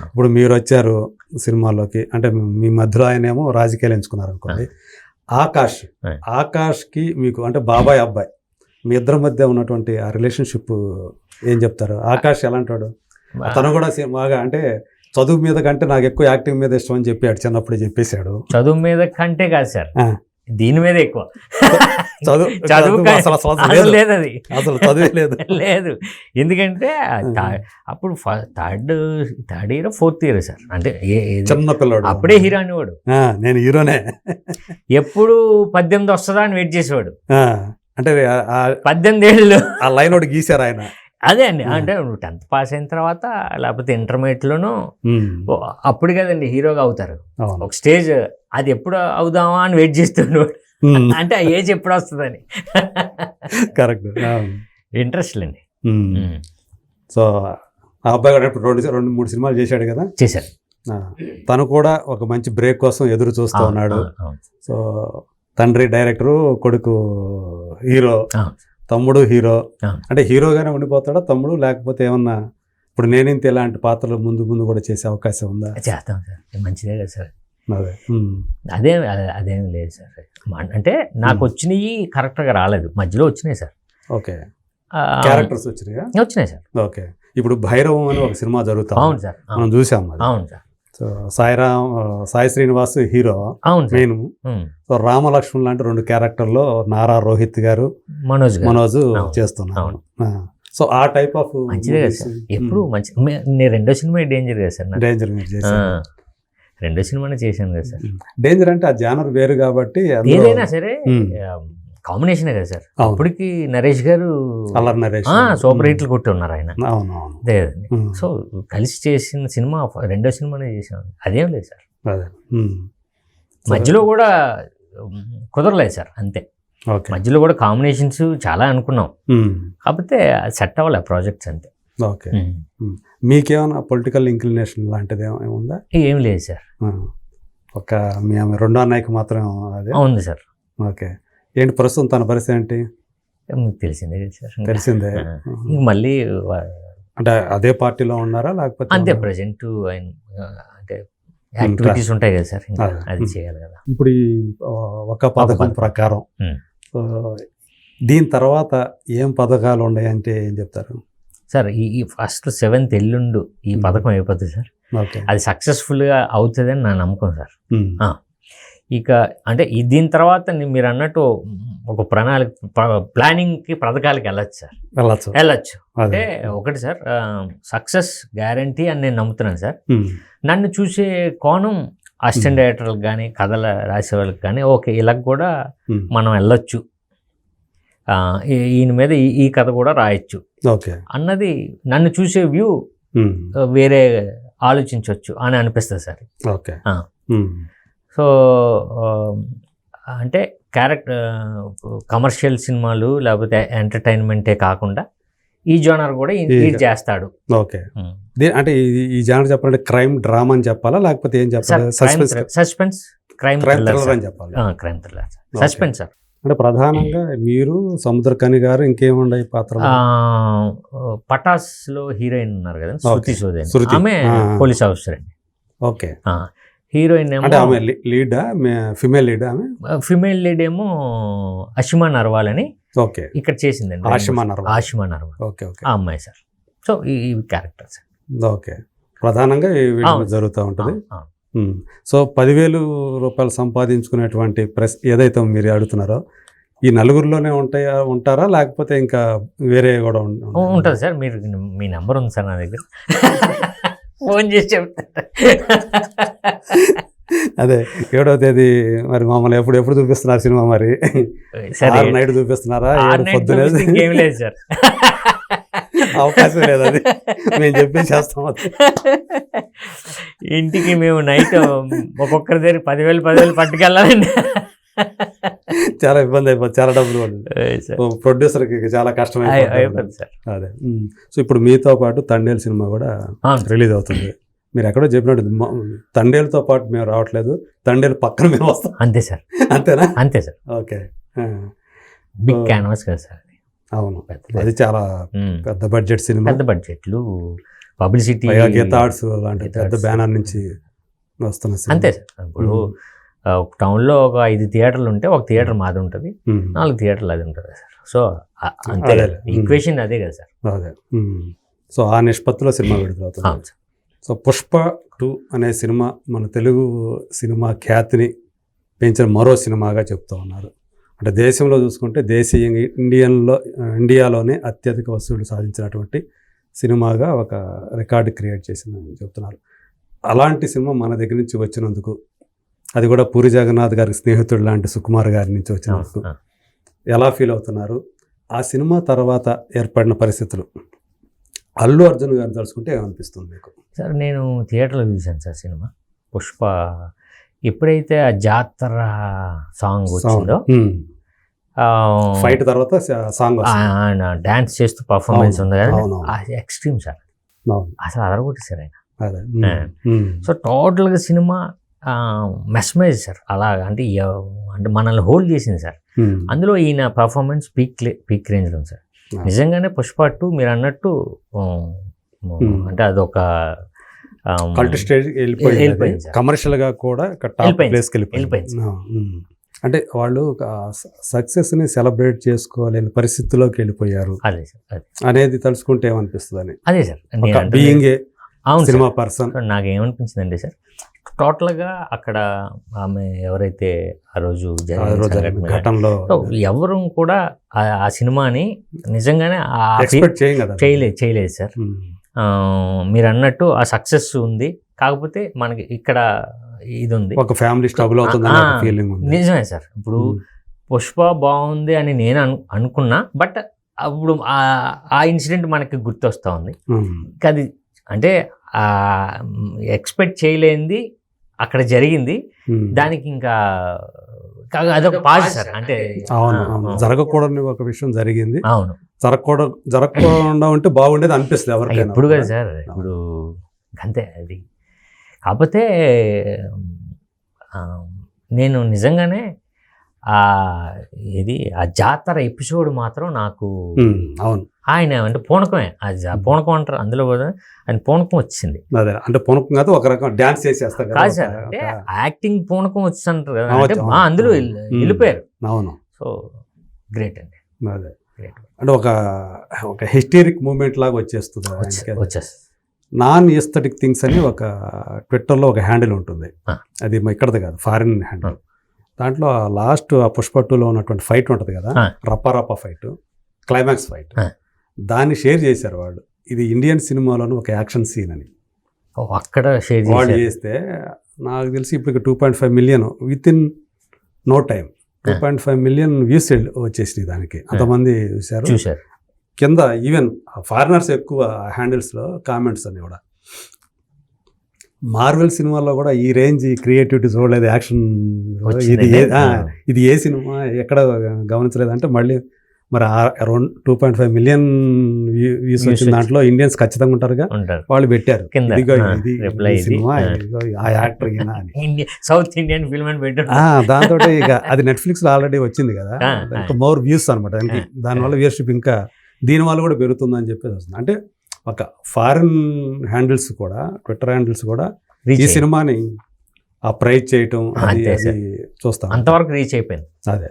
ఇప్పుడు మీరు వచ్చారు సినిమాల్లోకి, అంటే మీ మధ్యలో ఆయనేమో రాజకీయాలు ఎంచుకున్నారు అనుకోండి. ఆకాష్కి మీకు అంటే బాబాయ్ అబ్బాయి మీ ఇద్దరి మధ్య ఉన్నటువంటి ఆ రిలేషన్షిప్ ఏం చెప్తారు? ఆకాష్ ఎలాంటి వాడు? తను కూడా బాగా అంటే చదువు మీద కంటే నాకు ఎక్కువ యాక్టింగ్ మీద ఇష్టం అని చెప్పాడు, చిన్నప్పుడు చెప్పేశాడు. చదువు మీద కంటే కాదు సార్, దీని మీద ఎక్కువ. చదువు లేదు, అది అసలు చదువు లేదు లేదు. ఎందుకంటే అప్పుడు third year fourth year sir, అంటే చిన్న పిల్లడు, అప్పుడే హీరో అనేవాడు. నేను హీరోనే, ఎప్పుడు 18 వస్తుందా అని వెయిట్ చేసేవాడు. అంటే 18 ఏళ్ళు ఆ లైన్ ఒకటి గీశారు ఆయన. అదే అండి, అంటే నువ్వు 10th పాస్ అయిన తర్వాత లేకపోతే ఇంటర్మీడియట్లోనూ అప్పుడు కదండి హీరోగా అవుతారు. ఒక స్టేజ్ అది ఎప్పుడు అవుదామా అని వెయిట్ చేస్తున్నాడు, అంటే ఆ ఏజ్ ఎప్పుడు వస్తుందని. కరెక్ట్, ఇంట్రెస్ట్ అండి. సో ఆ అబ్బాయి కూడా ఇప్పుడు 2-3 సినిమాలు చేశాడు కదా. చేశారు. తను కూడా ఒక మంచి బ్రేక్ కోసం ఎదురు చూస్తూ ఉన్నాడు. సో తండ్రి డైరెక్టరు, కొడుకు హీరో, తమ్ముడు హీరో. అంటే హీరోగానే ఉండిపోతాడా తమ్ముడు, లేకపోతే ఏమన్నా ఇప్పుడు నేనింత ఇలాంటి పాత్రలు ముందు కూడా చేసే అవకాశం ఉందా? చేస్తాం సార్, మంచిదే కదా సార్. అదేం లేదు సార్. అంటే నాకు వచ్చినవి కరెక్ట్గా రాలేదు, మధ్యలో వచ్చినాయి సార్. ఓకే, క్యారెక్టర్స్ వచ్చినాయి సార్. ఓకే, ఇప్పుడు భైరవం అని ఒక సినిమా జరుగుతుంది. అవును సార్, మనం చూసాం. అవును sir. So Sai Srinivas hero main. So Ramalakshman లాంటి 2 క్యారెక్టర్లో నారా రోహిత్ గారు, మనోజ్ చేస్తున్నారు. సో ఆ టైప్ ఆఫ్ మంచిదే కదా సార్. ఎప్పుడు మంచి. నేను 2వ సినిమా డేంజర్ కదా సార్. డేంజర్ మీరు చేశారు, 2వ సినిమానే చేశాను కదా సార్. డేంజర్ అంటే ఆ జానర్ వేరు కాబట్టి ఏదైనా సరే కాంబినేషన్ కదా సార్. అప్పటికి నరేష్ గారు సూపర్ హిట్లు కొట్టి ఉన్నారు ఆయన. సో కలిసి చేసిన సినిమా 2వ సినిమానే చేసాం, అదేం లేదు సార్. మధ్యలో కూడా కుదరలేదు సార్, అంతే. మధ్యలో కూడా కాంబినేషన్స్ చాలా అనుకున్నాం, కాకపోతే సెట్ అవ్వాలి ప్రాజెక్ట్స్, అంతే. ఓకే, మీకేమైనా పొలిటికల్ ఇంక్లినేషన్ లాంటిది ఏముందా? ఏం లేదు సార్. ఒక మీ 2వ అన్నయ్యకి మాత్రం అదే ఉంది సార్. ఓకే, ఏంటి ప్రస్తుతం తన పరిస్థితి ఏంటి? మీకు తెలిసిందే సార్. తెలిసిందే. మళ్ళీ అంటే అదే పార్టీలో ఉన్నారా లేకపోతే? అంతే, ప్రజెంట్ అంటే యాక్టివిటీస్ ఉంటాయి కదా సార్, అది చేయాలి కదా. ఇప్పుడు ఈ ఒక పథకం ప్రకారం దీని తర్వాత ఏం పథకాలు ఉన్నాయంటే ఏం చెప్తారు సార్? ఈ ఫస్ట్ 7th ఎల్లుండు ఈ పథకం అయిపోతుంది సార్. అది సక్సెస్ఫుల్గా అవుతుందని నా నమ్మకం సార్. ఇక అంటే దీని తర్వాత మీరు అన్నట్టు ఒక ప్లానింగ్కి పథకాలకి వెళ్ళచ్చు సార్. వెళ్ళచ్చు అంటే ఒకటి సార్, సక్సెస్ గ్యారంటీ అని నేను నమ్ముతున్నాను సార్. నన్ను చూసే కోణం అసిస్టెంట్ డైరెక్టర్లకు కానీ, కథలు రాసే వాళ్ళకి కానీ, ఓకే ఇలా కూడా మనం వెళ్ళొచ్చు, ఈయన మీద ఈ కథ కూడా రాయొచ్చు అన్నది నన్ను చూసే వ్యూ వేరే ఆలోచించవచ్చు అని అనిపిస్తుంది సార్. సో అంటే కమర్షియల్ సినిమాలు లేకపోతే ఎంటర్టైన్మెంటే కాకుండా ఈ జోనర్ కూడా ఇది చేస్తాడు. ఓకే, అంటే ఈ జోనర్ చెప్పాలంటే క్రైమ్ డ్రామా అని చెప్పాలా లేకపోతే ఏం చెప్పాలి? సస్పెన్స్ క్రైమ్ థ్రిల్లర్ అని చెప్పాలి. Crime thriller, suspense sir. అంటే ప్రధానంగా మీరు సముద్రకని గారు ఇంకేముండే పాత్ర? పటాస్లో హీరోయిన్ ఉన్నారు కదా, శృతి సోదేన్, ఆమె పోలీస్ ఆఫీసర్ అండి. ఓకే, హీరోయిన్ ఏమో లీడా, ఫిమేల్ లీడ్? ఆమె ఫిమేల్ లీడ్ ఏమో అషిమా నర్వాల్ అని ఓకే ఇక్కడ చేసిందండి. ఆషిమా నర్వాల్. ఓకే, ఆ అమ్మాయి సార్. సో ఈ క్యారెక్టర్స్ ఓకే ప్రధానంగా జరుగుతూ ఉంటుంది. సో 10,000 రూపాయలు సంపాదించుకునేటువంటి ఏదైతే మీరు అడుగుతున్నారో ఈ నలుగురిలోనే ఉంటారా లేకపోతే ఇంకా వేరే కూడా ఉంటుంది సార్? మీరు మీ నెంబర్ ఉంది సార్ నా దగ్గర, ఫోన్ చేసి చెప్తారా? అదే 7వ తేదీ మరి మమ్మల్ని ఎప్పుడు చూపిస్తున్నారు సినిమా? మరి నైట్ చూపిస్తున్నారా? ఏం లేదు సార్, అవకాశం లేదు, అది మేము చెప్పేసేస్తాం. ఇంటికి మేము నైట్ ఒక్కొక్కరి దగ్గర 10,000 పట్టుకెళ్ళాలండి. చాలా ఇబ్బంది అయిపోతుంది, చాలా డబ్బులు ప్రొడ్యూసర్కి చాలా కష్టమైపోతుంది సార్. అదే, సో ఇప్పుడు మీతో పాటు తండేలు సినిమా కూడా రిలీజ్ అవుతుంది. మీరు ఎక్కడో చెప్పినట్టు తండేలుతో పాటు మేము రావట్లేదు, తండేలు పక్కన మేము వస్తాం. అంతే సార్. అంతేనా? అంతే సార్. ఓకే, బిగ్ క్యాన్వాస్ కదా సార్. అవును, అది చాలా పెద్ద బడ్జెట్ సినిమా. పెద్ద బడ్జెట్లు పబ్లిసిటీ గీత ఆర్ట్స్ లాంటి పెద్ద బ్యానర్ నుంచి వస్తున్న సినిమా. అంతే సార్. ఇప్పుడు ఒక టౌన్లో ఒక 5 థియేటర్లు ఉంటే ఒక థియేటర్ మాది ఉంటుంది, 4 థియేటర్లు అది ఉంటుంది సార్. సో అంతే ఈక్వేషన్ అదే కదా సార్. అదే. సో ఆ నిష్పత్తిలో సినిమా విడుదలవుతుంది. సో పుష్ప 2 అనే సినిమా మన తెలుగు సినిమా ఖ్యాతిని పెంచిన మరో సినిమాగా చెప్తూ ఉన్నారు. అంటే దేశంలో చూసుకుంటే దేశీయంగా ఇండియాలోనే అత్యధిక వసూళ్లు సాధించినటువంటి సినిమాగా ఒక రికార్డు క్రియేట్ చేసిందని చెప్తున్నారు. అలాంటి సినిమా మన దగ్గర నుంచి వచ్చినందుకు, అది కూడా పూరి జగన్నాథ్ గారి స్నేహితుడు లాంటి సుకుమార్ గారి నుంచి వచ్చినందుకు ఎలా ఫీల్ అవుతున్నారు? ఆ సినిమా తర్వాత ఏర్పడిన పరిస్థితులు అల్లు అర్జున్ గారిని తలుచుకుంటే ఏమనిపిస్తుంది మీకు? సార్ నేను థియేటర్లో చూశాను సార్ సినిమా పుష్ప. ఎప్పుడైతే ఆ జాతర సాంగ్ వచ్చిందో, ఫైట్ తర్వాత సాంగ్ ఆయన డాన్స్ చేస్తూ పర్ఫార్మెన్స్ ఉంది కదా, ఎక్స్ట్రీమ్ సార్. అసలు అదరగొట్టేశారు ఆయన. సో టోటల్గా సినిమా మెస్మరైజ్ సార్. అలాగా అంటే మనల్ని హోల్డ్ చేసింది సార్. అందులో ఈయన పర్ఫార్మెన్స్ పీక్ రేంజ్లో ఉంది సార్. నిజంగానే పుష్ప 2 మీరు అన్నట్టు అంటే అదొక కల్ట్ స్టేజ్ వెళ్ళిపోయింది, కమర్షియల్గా కూడా టాప్ ప్లేస్కి వెళ్ళిపోయింది. అంటే వాళ్ళు సక్సెస్ని సెలబ్రేట్ చేసుకోలేని పరిస్థితుల్లోకి వెళ్ళిపోయారు అనేది తలుచుకుంటే ఏమనిపిస్తుంది అని. అదే sir being a cinema person నాకేమనిపించింది అండి సార్, టోటల్గా అక్కడ ఆమె ఎవరైతే ఆ రోజు ఘటనలో ఎవరు కూడా ఆ సినిమాని నిజంగానే చేయలేదు సార్. మీరు అన్నట్టు ఆ సక్సెస్ ఉంది, కాకపోతే మనకి ఇక్కడ ఇది ఉంది, ఒక ఫ్యామిలీ స్ట్రగుల్ అవుతుంది ఫీలింగ్ ఉంది. నిజమే సార్. ఇప్పుడు పుష్ప బాగుంది అని నేను అనుకున్నా, బట్ అప్పుడు ఆ ఇన్సిడెంట్ మనకి గుర్తొస్తూ ఉంది. అది అంటే ఎక్స్పెక్ట్ చేయలేనిది అక్కడ జరిగింది. దానికి ఇంకా అదొక పాజ్ సార్. అంటే జరగకూడని ఒక విషయం జరిగింది. అవును, జరగకుండా ఉంటే బాగుండేది అనిపిస్తుంది ఎవరికి. ఎప్పుడు కదా సార్, ఇప్పుడు అంతే అది. కాకపోతే నేను నిజంగానే ఇది ఆ జాతర ఎపిసోడ్ మాత్రం నాకు అవును ఆయన అంటే పూనకమే. పూనకం అంటారు అందులో ఆయన పూనకం వచ్చింది. అదే అంటే పూనకం కాదు, ఒక రకం డాన్స్ చేసేస్తారు కాదు సార్. అంటే యాక్టింగ్ పూనకం వచ్చింటారు కదా, అంటే అందులో వెళ్ళిపోయారు. అవును. సో గ్రేట్ అండి. అదే అంటే ఒక హిస్టరిక్ మూమెంట్ లాగా వచ్చేస్తుంది. నాన్ ఎస్థెటిక్ థింగ్స్ అని ఒక ట్విట్టర్లో ఒక హ్యాండిల్ ఉంటుంది, అది ఇక్కడది కాదు, ఫారిన్ హ్యాండిల్. దాంట్లో లాస్ట్ ఆ పుష్ప 2లో ఉన్నటువంటి ఫైట్ ఉంటుంది కదా, రప్ప ఫైట్, క్లైమాక్స్ ఫైట్, దాన్ని షేర్ చేశారు వాళ్ళు. ఇది ఇండియన్ సినిమాలోని ఒక యాక్షన్ సీన్ అని అక్కడ వాళ్ళు చేస్తే, నాకు తెలిసి ఇప్పుడు 2.5 million within no time 2.5 million views వచ్చేసినాయి దానికి. అంతమంది చూశారు. కింద ఈవెన్ ఫారినర్స్ ఎక్కువ హ్యాండిల్స్లో కామెంట్స్ అని కూడా, మార్వెల్ సినిమాల్లో కూడా ఈ రేంజ్ క్రియేటివిటీ చూడలేదు, యాక్షన్ ఇది ఏ సినిమా ఎక్కడ గమనించలేదు అంటే, మళ్ళీ మరి అరౌండ్ 2.5 మిలియన్ వ్యూస్ వచ్చిన దాంట్లో ఇండియన్స్ ఖచ్చితంగా ఉంటారుగా, వాళ్ళు పెట్టారు ఆ యాక్టర్ సౌత్ ఇండియన్ ఫిల్మ్ అని పెట్టారు. దాంతో ఇక అది నెట్ఫ్లిక్స్లో ఆల్రెడీ వచ్చింది కదా, ఇంకా మోర్ వ్యూస్ అనమాట దానికి. దానివల్ల వ్యూవర్షిప్ ఇంకా దీనివల్ల కూడా పెరుగుతుందని చెప్పేసి వస్తుంది. అంటే ఒక ఫారిన్ హ్యాండిల్స్ కూడా, ట్విట్టర్ హ్యాండిల్స్ కూడా ఈ సినిమాని ఆ ప్రైజ్ చేయటం అది చూస్తాం, అంతవరకు రీచ్ అయిపోయింది. అదే